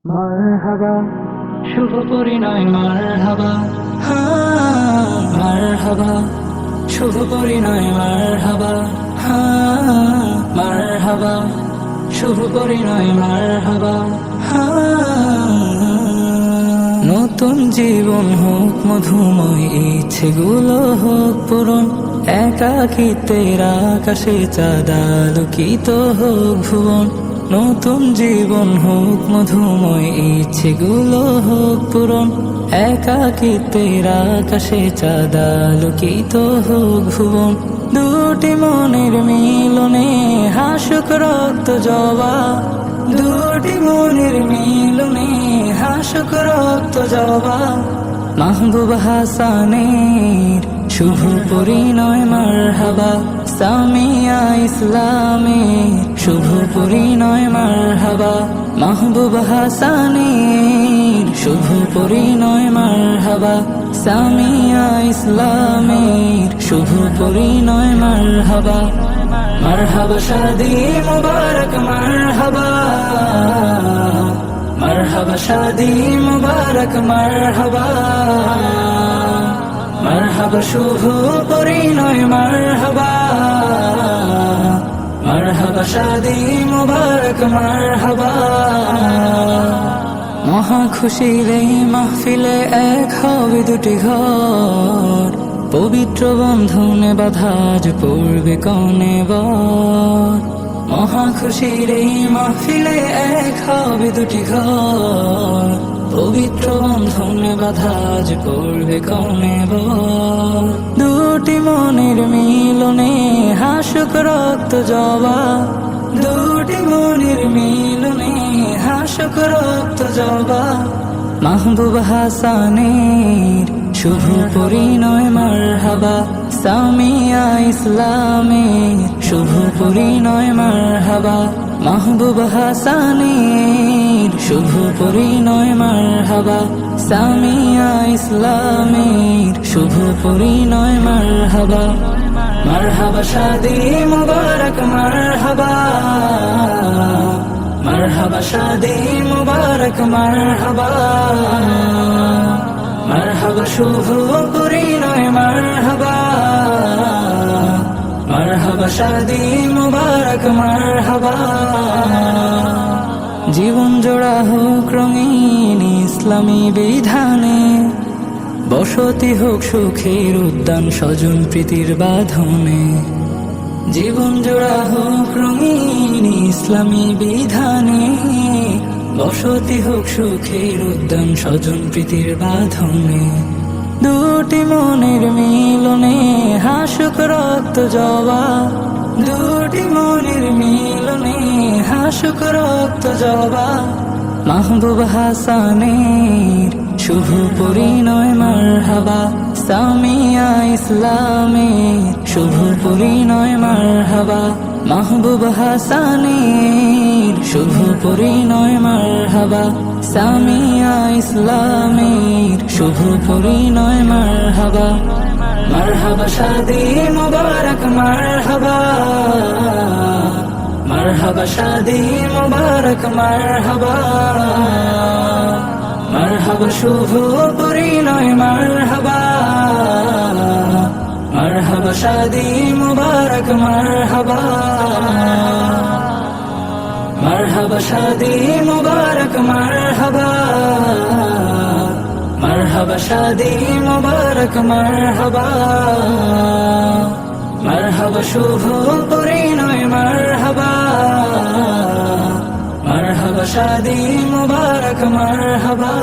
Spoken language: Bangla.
মারহাবা, শুভ পরিণয় মারহাবা, হ্যাঁ মারহাবা, শুভ পরিণয় মারহাবা, হ্যাঁ মারহাবা, শুভ পরিণয় মারহাবা, নতুন জীবন হোক মধুময়, ইচ্ছেগুলো হোক পূরণ, একাকিত্বের আকাশে চাঁদ আলোকিত হোক ভুবন। নতুন জীবন হোক মধুময়, ইচ্ছেগুলো হোক পূরণ, একাকিত্বের আকাশে চাঁদ আলোকিত হোক ভুবন। দুটি মনের মিলনে হাসুক রক্ত জবা, দুটি মনের মিলনে হাসুক রক্ত জবা। মাহবুব হাসানের শুভ পরিণয় মারহাবা, সামিয়া ইসলামের শুভ পরিণয় মারহাবা। মাহবুব হাসানের শুভ পরিণয় মারহাবা, সামিয়া ইসলামের শুভ পরিণয় মারহাবা। মারহাবা শাদি মুবারক মারহাবা, মারহাবা শাদি মুবারক মারহাবা। মারহাবা শুভ পরিণয় মারহাবা, মারহাবা শাদি মুবারক মারহাবা। মহা খুশির এই মাহফিলে এক হবে দুটি ঘর, পবিত্র বন্ধনে বাঁধা আজ পড়বে কনে বর। মহা খুশির এই মাহফিলে এক হবে দুটি ঘর, পবিত্র বন্ধনে বাঁধা আজ পড়বে কনে বর। দুটি মনের মিলনে হাসুক রক্ত জবা, দুটি মনের মিলনে হাসুক রক্ত জবা। মাহবুব হাসানের শুভ পরিণয় মারহাবা, সামিয়া ইসলামের শুভ পরিণয় মারহাবা। মাহবুব হাসানের শুভ পরিণয় মারহাবা, সামিয়া ইসলামের শুভ পরিণয় মারহাবা। মারহাবা শাদি মুবারক মারহাবা, মারহাবা শাদি মুবারক মারহাবা। মারহাবা শুভ পরিণয় মারহাবা, মারহাবা শাদি মুবারক মারহাবা। জীবন জোড়া হোক রঙিন ইসলামী বিধানে, বসতি হোক সুখের উদ্যান স্বজন প্রীতির বাঁধনে। জীবন জোড়া হোক রঙিন ইসলামী বিধানে, বসতি হোক সুখের উদ্যান স্বজন প্রীতির বাঁধনে। দুটি মনের মিলনে হাসুক রক্ত জবা, দুটি মনের মিলনে হাসুক রক্ত জবা। মাহবুব হাসানের শুভ পরিণয় মারহাবা, সামিয়া ইসলামের শুভ পরিণয় মারহাবা। মাহবুব হাসানের শুভ পরিণয় মারহাবা, সামিয়া ইসলামের শুভ পরিণয় মারহাবা। মারহাবা শাদি মুবারক মারহাবা, মারহাবা শাদি মুবারক মারহাবা। মারহাবা শুভ পরিণয় মারহাবা, মারহাবা শাদি মুবারক মারহাবা। মারহাবা শাদি মুবারক মারহাবা, মারহাবা শাদি মুবারক মারহাবা। মারহাবা শুভ পরিণয় মারহাবা, মারহাবা শাদি মুবারক মারহাবা।